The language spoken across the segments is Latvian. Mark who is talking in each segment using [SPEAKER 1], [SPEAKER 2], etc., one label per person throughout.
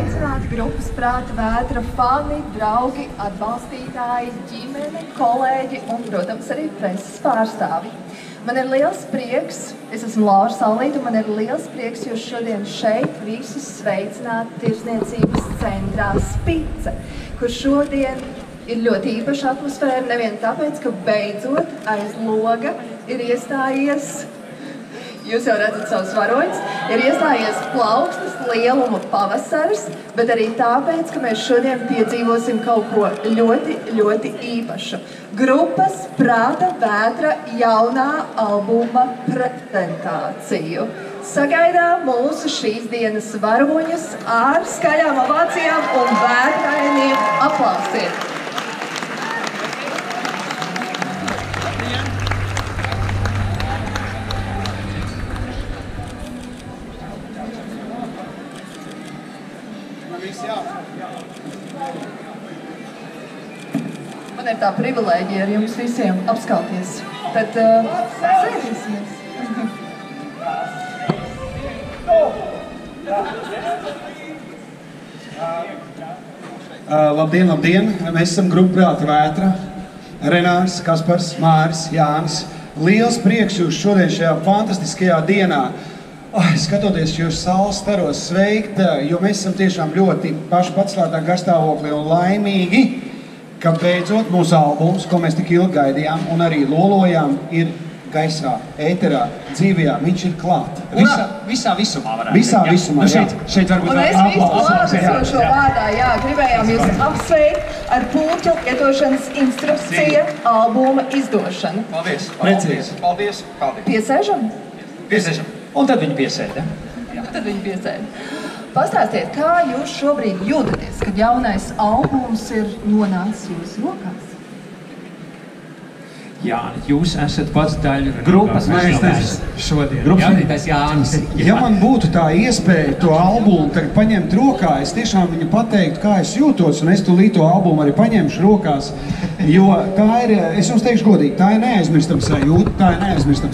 [SPEAKER 1] Sveicināti grupas Prāta Vētra fani, draugi, atbalstītāji, ģimene, kolēģi un, protams, arī preses pārstāvi. Man ir liels prieks, es esmu Laura Saulīte, un man ir liels prieks jūs šodien šeit visus sveicināt Tirdzniecības centrā Spice, kur šodien ir ļoti īpaša atmosfēra, nevien tāpēc, ka beidzot aiz loga ir iestājies, jūs jau redzat savus varoņus, ir iestājies plaukstas lieluma pavasaris, bet arī tāpēc, ka mēs šodien piedzīvosim kaut ko ļoti, ļoti īpašu. Grupas Prāta Vētra jaunā albuma prezentāciju. Sagaidām mūsu šīs dienas varoņus ar skaļām ovācijām un vētrainiem aplausiem. Man ir tā privilēģija ar jums visiem apskauties. Tad sēdīsimies.
[SPEAKER 2] Labdien, labdien! Mēs esam grupa Prāta Vētra. Renārs, Kaspars, Māris, Jānis. Liels prieks jūs šodien šajā fantastiskajā dienā. Skatoties jūs saules staros sveikt, jo mēs esam tiešām ļoti paši pacelātā garstāvoklī un laimīgi, ka beidzot mūsu albums, ko mēs tik ilgi gaidījām un arī lolojām, ir gaisā, ēterā, dzīvajā, viņš ir klāt.
[SPEAKER 3] Visā visumā varētu.
[SPEAKER 2] Visā visumā, jā.
[SPEAKER 3] Šeit varbūt
[SPEAKER 1] un es visu klātesošo vārdā, jā, gribējām jūs apsveikt ar puķu ietošanas instrukcija albuma izdošanu.
[SPEAKER 3] Paldies.
[SPEAKER 2] Precīzi.
[SPEAKER 3] Paldies.
[SPEAKER 1] Piesēžam?
[SPEAKER 3] Piesēžam. Un tad viņi piesēda.
[SPEAKER 1] Jā, tad viņi piesēda. Pastāstiet, kā jūs šobrīd jūtaties, kad jaunais albums ir nonācis jūsu rokās?
[SPEAKER 3] Jā, jūs esat pats daļa grupas vadītājs šodien.
[SPEAKER 2] Grupas
[SPEAKER 3] vadītājs Jānis.
[SPEAKER 2] Ja man būtu tā iespēja to albumu tagad paņemt rokā, es tiešām viņu pateiktu, kā es jūtos, un es tūlīt to albumu arī paņemšu rokās, jo tā ir, es jums teikšu godīgi, tā ir neaizmirstama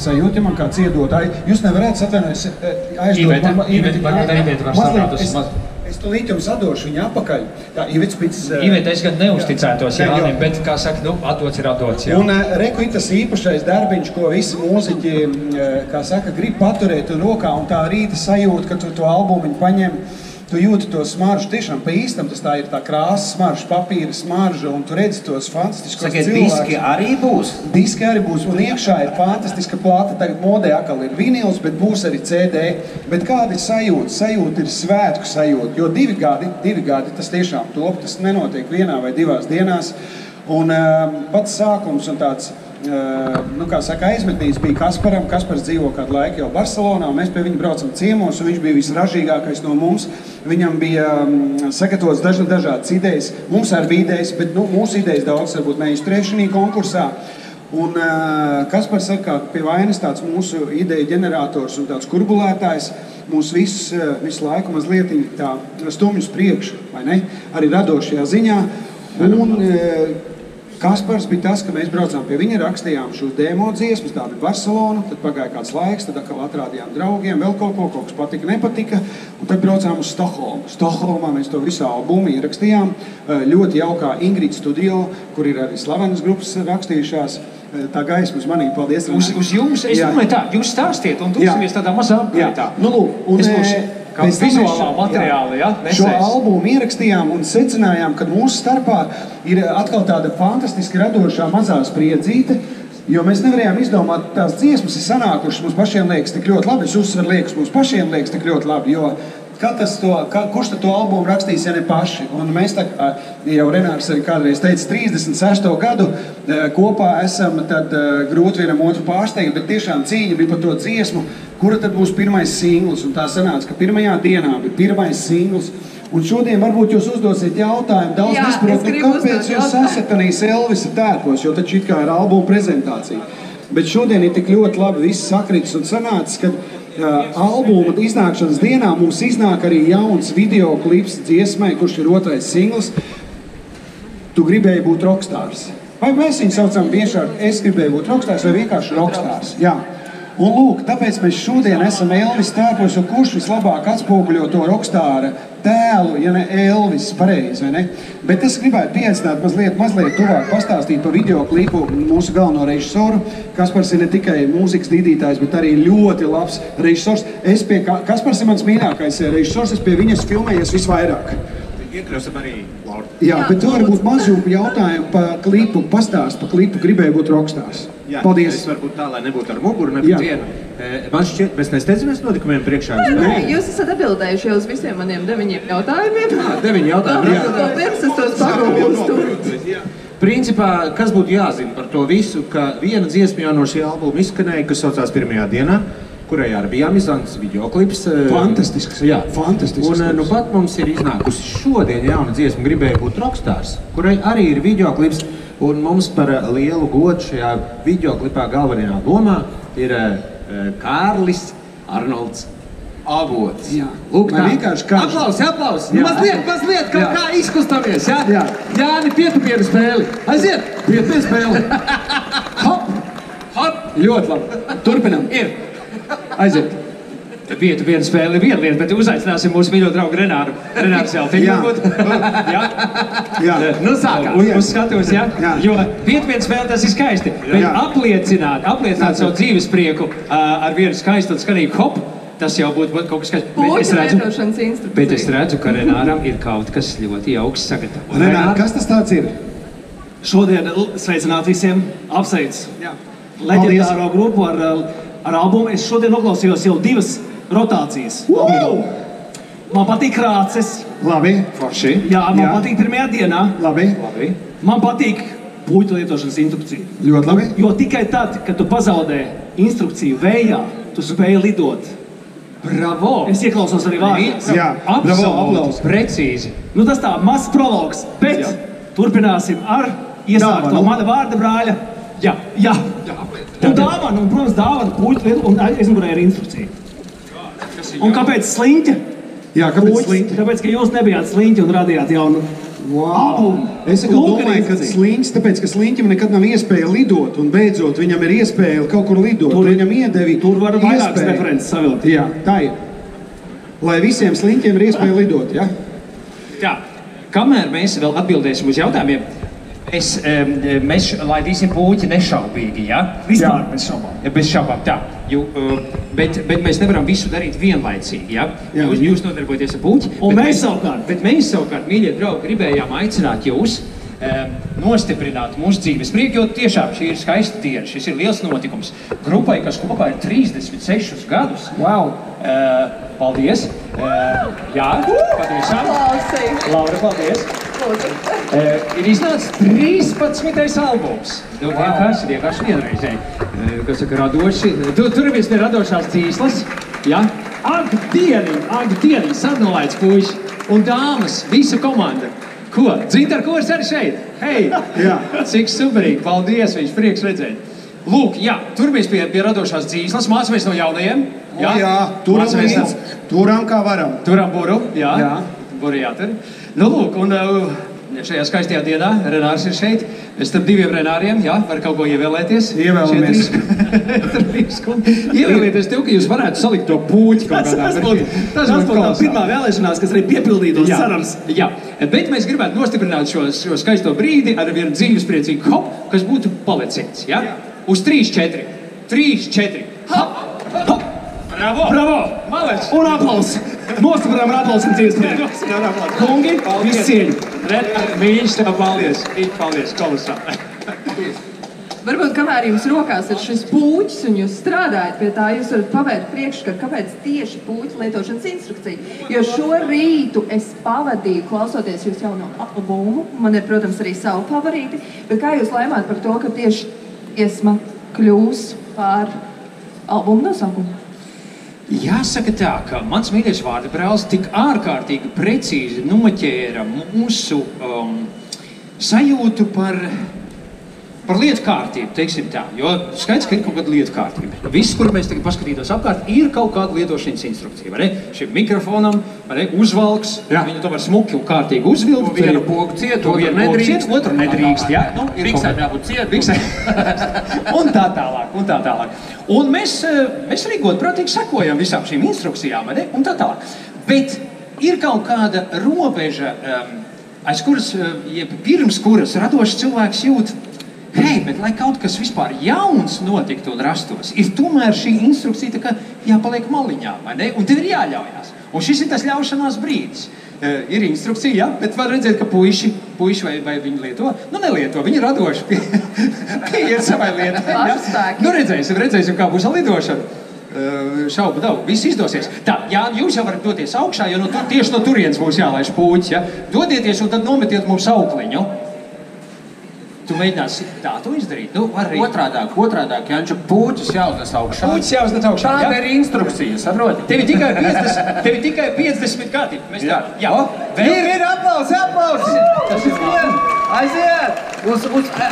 [SPEAKER 2] sajūta, ja man kāds iedod. Jūs nevarētu atvainoties aizdot.
[SPEAKER 3] Iveti, varbūt Iveti var saprāt uz maz.
[SPEAKER 2] Es tūlīt jums atdošu viņu apakaļ. Tā, Ivets pēc...
[SPEAKER 3] Iveti, es gan neuzticētos Jānim, bet, kā saka, atdots ir atdots, jā.
[SPEAKER 2] Un reku ir tas īpašais darbiņš, ko visi mūziķi, kā saka, grib paturēt rokā, un tā rīta sajūta, ka tu to albumiņu paņem, tu jūti to smaržu, tiešām pa īstam, tas tā ir tā krāsa smarža, papīra smarža, un tu redzi tos fantastiskos cilvēkus.
[SPEAKER 4] Diski arī būs?
[SPEAKER 2] Diski arī būs, un iekšā ir fantastiska plāta, tagad modē atkal ir vinils, bet būs arī CD. Bet kāda ir sajūta? Sajūta ir svētku sajūta, jo divi gadi tas tiešām top, tas nenotiek vienā vai divās dienās. Un pats sākums un tāds, kā saka, aizmetnīts bija Kasparam. Kaspars dzīvo kādu laiku jau Barcelonā, un mēs pie viņa braucam ciemos, un viņš bija visražīgākais no mums. Viņam bija sagatavots dažādas idejas, mums arī bija idejas, bet mūsu idejas daudz varbūt neizturēšanī konkursā. Un Kaspars saka, ka pie vainas tāds mūsu ideja ģenerators un tāds kurbulētājs mūs visu laiku mazliet tā stumjus priekšu, vai ne? Arī radošajā ziņā. Un Kaspars bija tas, ka mēs braucām pie viņa, rakstījām šo demo dziesmas, tā bija Barcelona, tad pagāja kāds laiks, tad atkal atrādījām draugiem, vēl kaut kas patika, nepatika, un tad braucām uz Stokholmu. Stokholmā mēs to visu albumu ierakstījām, ļoti jaukā Ingrid studio, kur ir arī slavenas grupas rakstījušās. Tā gaisma uz manī, paldies.
[SPEAKER 3] Uz jums, es domāju tā, jūs stāstiet un dosimies tādā mazā apgaitā. Kā vizuālā materiāla, ja?
[SPEAKER 2] Šo albumu ierakstījām un secinājām, ka mūsu starpā ir atkal tāda fantastiski radošā mazā spriedzīte, jo mēs nevarējām izdomāt tās dziesmas ir sanākušas, mums pašiem liekas tik ļoti labi, es uzsveru liekas, mums pašiem liekas tik ļoti labi, jo kurš tad to albumu rakstīs, ja ne paši? Un mēs tā, jau Renārs arī kādreiz teica, 36. gadu kopā esam tad grūti vienam otru pārsteigt, bet tiešām cīņa bija par to dziesmu, kura tad būs pirmais singls. Un tā sanāca, ka pirmajā dienā bija pirmais singls. Un šodien varbūt jūs uzdosiet jautājumu, daudz nesprot, kāpēc jūs esat tanīs Elvisa tērpos, jo taču it kā ir albuma prezentācija. Bet šodien ir tik ļoti labi viss sakrits un sanācis, ka albuma iznākšanas dienā mums iznāk arī jauns videoklips dziesmai, kurš ir otrais singls. Tu gribēji būt rokstārs. Vai mēs viņu saucam biežāk, es gribēju būt rokstārs vai vienkārši rokstārs? Jā. Un lūk, tāpēc mēs šodien esam Elvis tērpos, un kurš vislabāk atspoguļo to rokstāra tēlu, ja ne Elvis, pareizi, vai ne? Bet es gribētu pieaicināt mazliet tuvāk pastāstīt par videoklipu mūsu galveno režisoru. Kaspars ir ne tikai mūzikas dīdītājs, bet arī ļoti labs režisors. Kaspars ir mans mīļākais režisors, es pie viņas filmējies visvairāk.
[SPEAKER 4] Iekļausim arī Lauru.
[SPEAKER 2] Jā, bet tu varbūt mazu jautājumu par klipu pastāst, par klipu gribēju būt rokstārs.
[SPEAKER 4] Jā,
[SPEAKER 2] paldies.
[SPEAKER 4] Es varbūt tā, lai nebūtu ar muguru, nebūtu vienu. Man šķiet, mēs nesteidzamies notikumiem priekšā.
[SPEAKER 1] Nē, jūs esat atbildējuši uz visiem maniem 9 jautājumiem.
[SPEAKER 4] 9 jautājumi,
[SPEAKER 1] jā. Pirms es tos pagūstu.
[SPEAKER 4] Principā, kas būtu jāzina par to visu, ka viena dziesma jau no šī albuma izskanēja, kas saucās pirmajā dienā, kurai arī bija izants videoklips.
[SPEAKER 2] Fantastisks.
[SPEAKER 4] Jā,
[SPEAKER 2] fantastisks.
[SPEAKER 4] Un nu pat mums ir iznākusi šodien jauna dziesma Gribēju būt rokstārs, kurai arī ir videoklips. Un mums par lielu godu šajā videoklipā galvenajā lomā ir Kārlis Arnolds Avots.
[SPEAKER 2] Jā.
[SPEAKER 4] Lūk, tā.
[SPEAKER 2] Vienkārši Kārlis.
[SPEAKER 4] Aplausi. Mazliet kaut kā izkustamies, jā? Jā. Jāni, pietupienu spēli. Aiziet! Pietupienu spēli. Hop! Hop! Ļoti labi.
[SPEAKER 2] Turpinam.
[SPEAKER 4] Ir.
[SPEAKER 2] Aiziet.
[SPEAKER 3] Vietu viena spēle ir viena lieta, bet uzaicināsim mūsu mīļo draugu Renāru. Renāru Zeltiņu. Jā.
[SPEAKER 2] Jā.
[SPEAKER 3] Nu sākām. Uz skatuves, jā? Jo vietu viena spēle tas ir skaisti. Bet apliecināt savu dzīves prieku ar vienu skaistu un skanīgu hop, tas jau būtu kaut kas skaists. Bet es redzu, ka Renāram ir kaut kas ļoti jauks sagatavots.
[SPEAKER 2] Renār, kas tas tāds ir?
[SPEAKER 5] Šodien sveicināt visiem, apsveic leģendāro grupu ar albumu. Es šodien noklausījos jau 2 rotācijas. Man patīk Krāces.
[SPEAKER 2] Labi, forši.
[SPEAKER 5] Jā, man patīk pirmajā dienā.
[SPEAKER 2] Labi.
[SPEAKER 5] Man patīk puķu lietošanas instrukcija.
[SPEAKER 2] Ļoti labi.
[SPEAKER 5] Jo tikai tad, kad tu pazaudē instrukciju vējā, tu spēji lidot.
[SPEAKER 3] Bravo!
[SPEAKER 5] Es ieklausos arī vārdos.
[SPEAKER 2] Jā, bravo, aplausi.
[SPEAKER 3] Precīzi.
[SPEAKER 5] Nu tas tā, mazs prologs, bet turpināsim ar iesākto mana vārda brāļa. Jā. Un dāvana, un, protams, dāvana puķu lietu, un aizmugurē ir instrukcija. Un kāpēc sliņķa?
[SPEAKER 2] Jā, kāpēc sliņķa?
[SPEAKER 5] Tāpēc, ka jūs nebijāt sliņķi un radījāt jaunu albumu.
[SPEAKER 2] Es domāju, ka sliņķis, tāpēc, ka sliņķim nekad nav iespēja lidot, un beidzot viņam ir iespēja kaut kur lidot. Tur viņam iedevi
[SPEAKER 5] tur var vairākas references savilkt.
[SPEAKER 2] Jā, tā ir. Lai visiem sliņķiem ir iespēja lidot, jā?
[SPEAKER 3] Jā, kamēr mēs vēl atbildēsim uz jautājumiem, mēs laidīsim puķi nešaubīgi, jā?
[SPEAKER 5] Vispār bez šaubām.
[SPEAKER 3] Bez šaubām, tā. Bet mēs nevaram visu darīt vienlaicīgi, jā? Jūs nodarbojaties ar puķi.
[SPEAKER 5] Un mēs savukārt.
[SPEAKER 3] Bet mēs savukārt, mīļie draugi, gribējām aicināt jūs nostiprināt mūsu dzīves prieku, jo tiešām šī ir skaista diena, šis ir liels notikums. Grupai, kas kopā ir 36 gadus.
[SPEAKER 5] Wow!
[SPEAKER 3] Paldies! Jā, patiešām. Laura, paldies! Ir iznācis 13. albums. Nu, vienkārši vienreizēji. Kas saka, radoši. Tur viss ir radošās cīslas. Jā? Ak, dieniņ, sadnolaids puiši. Un dāmas, visa komanda. Ko? Dzintar kurs arī šeit? Hei! Jā. Cik superīgi. Paldies, viņš prieks redzēt. Lūk, jā, turamies pie radošās cīslas. Mācamies no jaunajiem.
[SPEAKER 2] Jā, turam kā varam.
[SPEAKER 3] Turam buru, jā. Buru jātur. Nu, lūk, un šajā skaistajā dienā Renārs ir šeit. Es starp 2 Renāriem, jā, var kaut ko ievēlēties.
[SPEAKER 2] Ievēlamies.
[SPEAKER 3] Ievēlēties tev, ka jūs varētu salikt to puķi kaut kādā.
[SPEAKER 5] Tas būtu tā pirmā vēlēšanās, kas arī piepildītos, cerams.
[SPEAKER 3] Jā, bet mēs gribētu nostiprināt šo skaisto brīdi ar vienu dzīvespriecīgu hop, kas būtu palicēts, jā? Uz 3-4. 3-4. Hop, hop. Bravo! Malec!
[SPEAKER 5] Un aplausi! Nostiprinām ar aplausim dzīvesprieku. Kungi, viss cieņu.
[SPEAKER 3] Mīļš, tev paldies. Paldies, kolosāli.
[SPEAKER 1] Varbūt, kamēr jums rokās ir šis puķis un jūs strādājat pie tā, jūs varat pavērt priekšskatu, kāpēc tieši puķu lietošanas instrukcija. Jo šo rītu es pavadīju, klausoties jūs jauno albumu. Man ir, protams, arī savu favorīti. Bet kā jūs lēmāt par to, ka tieši iesma kļūs par albumu nosaukumu?
[SPEAKER 3] Jāsaka tā, ka mans mīļais vārda brālis tik ārkārtīgi precīzi noķēra mūsu sajūtu par Par lietu kārtību, teiksim tā, jo skaidrs, ka ir kaut kāda lietu kārtība. Viss, kur mēs tagad paskatītos apkārt, ir kaut kāda lietošanas instrukcija, vai ne? Šim mikrofonam, vai ne, uzvalks, viņu to var smuki un kārtīgi uzvilkt.
[SPEAKER 4] Vienu pogu ciet, otru nedrīkst.
[SPEAKER 3] Otru nedrīkst, jā.
[SPEAKER 4] Biksēm jābūt ciet.
[SPEAKER 3] Un tā tālāk. Un mēs arī godprātīgi sekojam visām šīm instrukcijām, vai ne? Un tā tālāk. Bet ir kaut kāda robeža, aiz kuras, pirms kuras radošs cilvēks jūt, hei, bet lai kaut kas vispār jauns notiktu un rastos, ir tomēr šī instrukcija tā kā jāpaliek maliņā, vai ne? Un tev ir jāļaujās. Un šis ir tas ļaušanās brīdis. Ir instrukcija, jā, bet var redzēt, ka puiši vai viņi lieto? Nu, nelieto, viņi radoši pieiet savai lietai. Nu, redzēsim, kā būs lidošana. Šaubu nav, viss izdosies. Tā, jā, jūs jau varat doties augšā, jo tieši no turienes būs jālaiž puķi, ja? Dodieties un tad nometiet mums aukliņu. Tu mēģināsi tā to izdarīt? Nu, arī.
[SPEAKER 4] Otrādāk, Janča, puķis jāuznes augšā.
[SPEAKER 3] Tāda
[SPEAKER 4] ir instrukcija, saproti?
[SPEAKER 3] Tevi tikai 50 gadi. Jā.
[SPEAKER 4] Ir aplausi! Tas ir vien! Aiziet!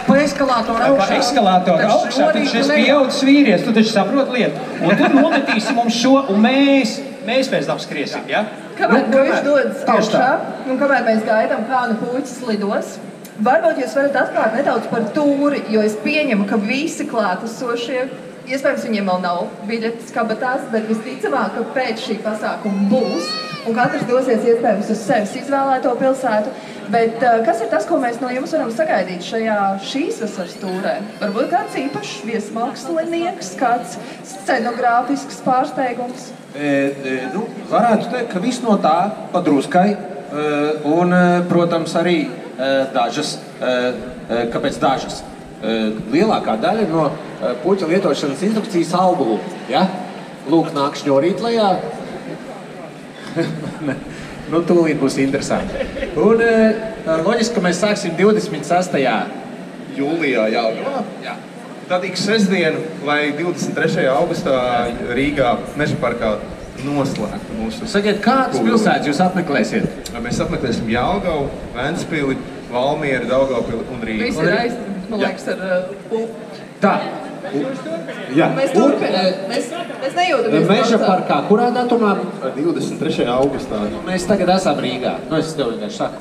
[SPEAKER 4] Pa eskalātoru augšā.
[SPEAKER 3] Pa eskalātoru augšā, tad šis pieaudzis vīries, tu taču saproti lietu. Un tu nometīsi mums šo, un mēs pēc tam skriesim, jā?
[SPEAKER 1] Kamēr puiši dodas augšā, un kamēr mēs gaidām, kā nu puisis lidos, varbūt jūs varat atklāt nedaudz par tūri, jo es pieņemu, ka visi klātesošie, iespējams, viņiem vēl nav biļetes kabatās, bet visticamāk, ka pēc šī pasākuma būs, un katrs dosies iespējams uz sevis izvēlēto pilsētu. Bet kas ir tas, ko mēs no jums varam sagaidīt šīs vasaras tūrē? Varbūt kāds īpašs viesmākslinieks, kāds scenogrāfisks pārsteigums?
[SPEAKER 4] Varētu teikt, ka viss no tā padruskai, un, protams, arī dažas, kāpēc dažas? Lielākā daļa no puķa lietošanas instrukcijas albulu, ja? Lūk, nāk šņorīt lejā. Nu, tūlīt būs interesanti. Un loģiski, ka mēs sāksim 26.
[SPEAKER 6] jūlijā Jelgavā.
[SPEAKER 4] Jā.
[SPEAKER 6] Tad ik sestdienu, lai 23. augustā Rīgā Meža parkā noslēgtu mūsu...
[SPEAKER 4] Sakiet, kādas pilsētas jūs apmeklēsiet?
[SPEAKER 6] Mēs apmeklēsim Jelgavu, Ventspili, Valmieri, Daugavpili un Rīgu.
[SPEAKER 1] Visi ir aizstāvīgi, man liekas, ar pupu.
[SPEAKER 4] Tā. Jā.
[SPEAKER 1] Mēs turpinām. Mēs nejūtamies
[SPEAKER 4] Meža parkā, kurā datumā?
[SPEAKER 6] 23. augustā.
[SPEAKER 4] Mēs tagad esam Rīgā. Nu, es tev vienkārši saku.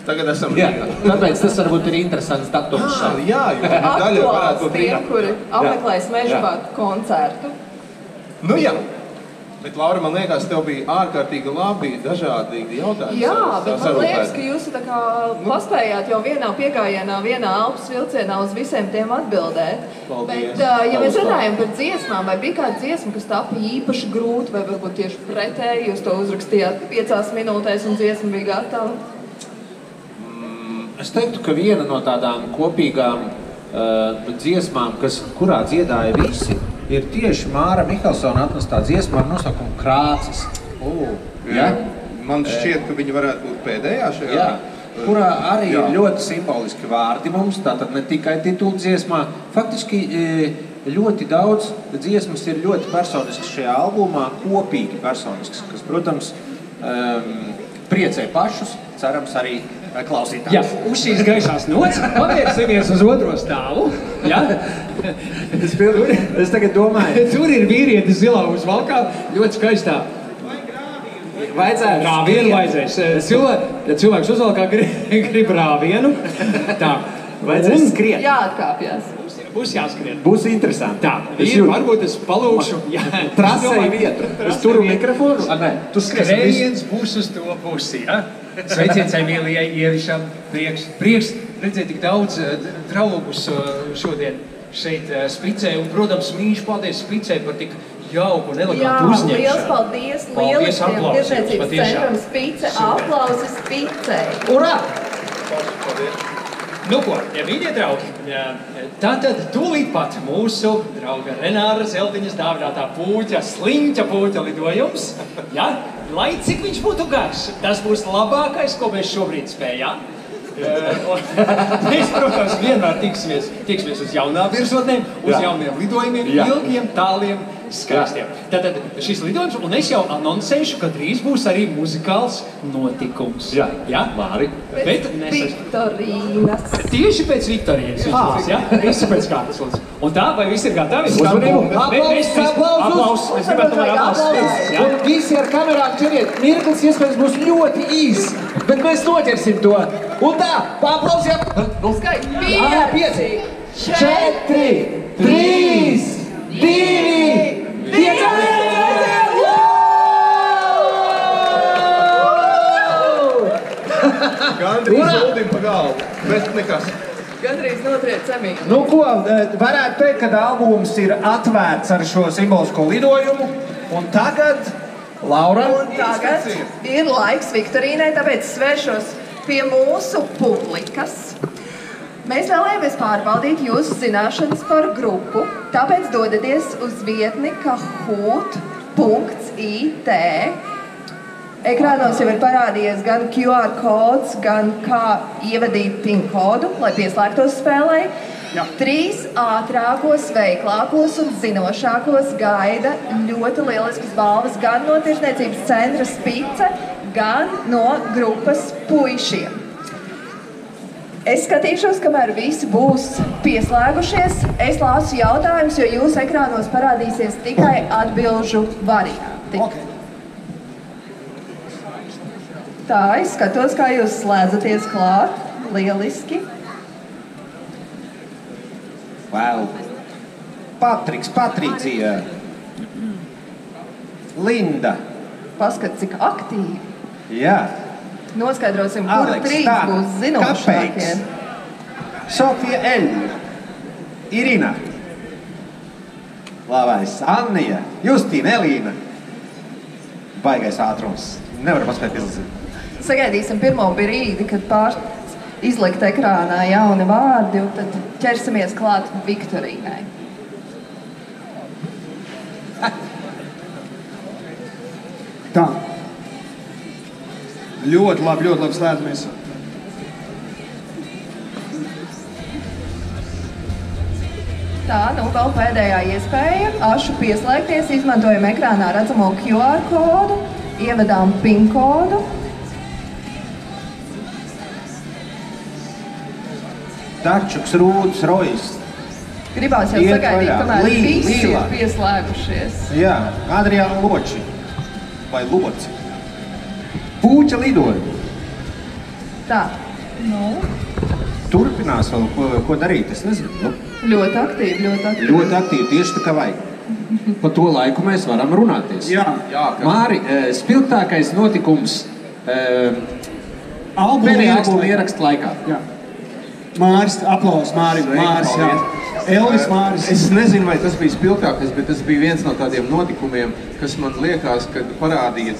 [SPEAKER 6] Tagad esam Rīgā.
[SPEAKER 4] Tāpēc tas varbūt ir interesants datums.
[SPEAKER 6] Jā, jo daļa varētu būt Rīgā.
[SPEAKER 1] Aktuāls tiem, kuri apmeklēs Meža parku koncertu.
[SPEAKER 6] Nu jā. Bet, Laura, man liekas, tev bija ārkārtīgi labi dažādi jautājumi.
[SPEAKER 1] Jā, bet man liekas, ka jūs tā kā paspējāt jau vienā piegājienā, vienā elpas vilcienā uz visiem tiem atbildēt.
[SPEAKER 6] Paldies.
[SPEAKER 1] Bet, ja mēs runājam par dziesmām, vai bija kāda dziesma, kas tapa īpaši grūti, vai varbūt tieši pretēji, jūs to uzrakstījāt 5 minūtēs un dziesma bija gatava?
[SPEAKER 4] Es teiktu, ka viena no tādām kopīgām dziesmām, kurā dziedāja visi, ir tieši Māra Mihelsona atnestā dziesma ar nosaukumu Krācis.
[SPEAKER 6] Jā. Man šķiet, ka viņi varētu būt pēdējā šajā.
[SPEAKER 4] Jā. Kurā arī ir ļoti simboliski vārdi mums, tātad ne tikai titulu dziesmā. Faktiski ļoti daudz dziesmas ir ļoti personisks šajā albumā, kopīgi personisks, kas, protams, priecē pašus, cerams arī klausītājus.
[SPEAKER 3] Jā, uz šīs gaišās nots pavērsimies uz otro stāvu. Jā.
[SPEAKER 4] Es tagad domāju.
[SPEAKER 3] Tur ir vīrietis zilā uzvalkā, ļoti skaistā.
[SPEAKER 4] Vajadzētu
[SPEAKER 3] rāvienu vajadzēs. Cilvēks uzvalkā grib rāvienu. Tā.
[SPEAKER 4] Vajadzēs skriet.
[SPEAKER 1] Jāatkāpjas.
[SPEAKER 3] Būs jāskrien.
[SPEAKER 4] Būs interesanti.
[SPEAKER 3] Tā. Varbūt es palūkšu.
[SPEAKER 4] Trasēju vietu. Es turu mikrofonu.
[SPEAKER 3] Tu skrējiens būs uz to pusi, ja? Sveiciens Emīlijai Ievišam. Prieks redzēt tik daudz draugus šodien šeit Spicē. Un, protams, mīļš paldies Spicē par tik jauku un elegantu uzņemšanu.
[SPEAKER 1] Jā, liels paldies. Lieliskiem tiešniecības centram Spice. Aplausi Spicē.
[SPEAKER 3] Urā! Nu ko, ja mīļie draugi, tātad tūlīt pat mūsu drauga Renāra Zeltiņas dāvinātā puķa, sliņķa puķa lidojums, ja? Lai cik viņš būtu garš, tas būs labākais, ko mēs šobrīd spējām. Mēs, protams, vienmēr tiksimies uz jaunām virsotnēm, uz jauniem lidojumiem, ilgiem, tāliem, Skaisti, jā. Tātad šis lidojums, un es jau anoncēšu, ka drīz būs arī muzikāls notikums.
[SPEAKER 4] Jā,
[SPEAKER 3] jā?
[SPEAKER 4] Māri.
[SPEAKER 3] Bet
[SPEAKER 1] Viktorīnas.
[SPEAKER 3] Tieši pēc Viktorīnas viņš jā? Visi pēc kārtas, lūdzu. Un tā, vai visi ir gatavi? Aplausus! Es gribētu tomēr aplausus.
[SPEAKER 4] Un visi ar kamerām ķeriet. Mirklis iespējams būs ļoti īs, bet mēs noķersim to. Un tā, aplausiem!
[SPEAKER 1] Skaidri.
[SPEAKER 4] 5, 4, 3, 2, 1!
[SPEAKER 6] Gandrīz Uldim pa galvu, bet nekas.
[SPEAKER 1] Gandrīz notriec semīnu.
[SPEAKER 4] Nu ko, varētu teikt, ka albums ir atvērts ar šo simbolisko lidojumu. Un tagad, Laura?
[SPEAKER 1] Un tagad ir laiks Viktorīnai, tāpēc svēršos pie mūsu publikas. Mēs vēlējamies pārbaudīt jūsu zināšanas par grupu, tāpēc dodaties uz vietni kahoot.it. Ekrānos jau ir parādījies gan QR kods, gan kā ievadīt PIN kodu, lai pieslēgtos spēlei. 3 ātrākos, veiklākos un zinošākos gaida ļoti lieliskas balvas gan no Tirzniecības centra Spice, gan no grupas puišiem. Es skatīšos, kamēr visi būs pieslēgušies. Es lāsu jautājumus, jo jūsu ekrānos parādīsies tikai atbilžu varianti.
[SPEAKER 2] Okay.
[SPEAKER 1] Tā, es skatos, kā jūs slēdzaties klāt. Lieliski.
[SPEAKER 4] Wow. Patriks, Patricija. Linda.
[SPEAKER 1] Paskat, cik aktīvi.
[SPEAKER 4] Jā.
[SPEAKER 1] Noskaidrosim, kur
[SPEAKER 4] Aleks,
[SPEAKER 1] 3
[SPEAKER 4] tā.
[SPEAKER 1] būs zinošākie.
[SPEAKER 4] Kapeiks. Sofija Eļļa. Irina. Labais. Annija. Justīna, Elīna. Baigais ātrums. Nevaru paspēt izlasīt.
[SPEAKER 1] Sagaidīsim pirmo brīdi, kad izlikt ekrānā jauni vārdi, un tad ķersimies klāt Viktorīnai.
[SPEAKER 2] Tā. Ļoti labi slēdzamies.
[SPEAKER 1] Tā, nu vēl pēdējā iespēja. Ašu pieslēgties, izmantojam ekrānā redzamo QR kodu, ievadām PIN kodu.
[SPEAKER 4] Tačuks, Rūds, Rojs.
[SPEAKER 1] Gribās jau
[SPEAKER 4] Iet
[SPEAKER 1] sagaidīt,
[SPEAKER 4] vaļā.
[SPEAKER 1] kamēr visi ir
[SPEAKER 4] Līla.
[SPEAKER 1] pieslēgušies.
[SPEAKER 4] Jā, Adriāna Loči. Vai Loci. Pūķa lidoja.
[SPEAKER 1] Tā, nu,
[SPEAKER 4] Turpinās vēl, ko darīt, es nezinu. Nu,
[SPEAKER 1] ļoti aktīvi.
[SPEAKER 4] ļoti aktīvi, tieši tā kā vajag. Pa to laiku mēs varam runāties.
[SPEAKER 2] Jā.
[SPEAKER 4] Māri, spilgtākais notikums pēdējā albuma ieraksta laikā.
[SPEAKER 2] Jā. Māris, aplaus Mārim. Māris, jā. Elvis Māris.
[SPEAKER 6] Es nezinu, vai tas bija spilgtākais, bet tas bija viens no tādiem notikumiem, kas man liekas, kad parādīja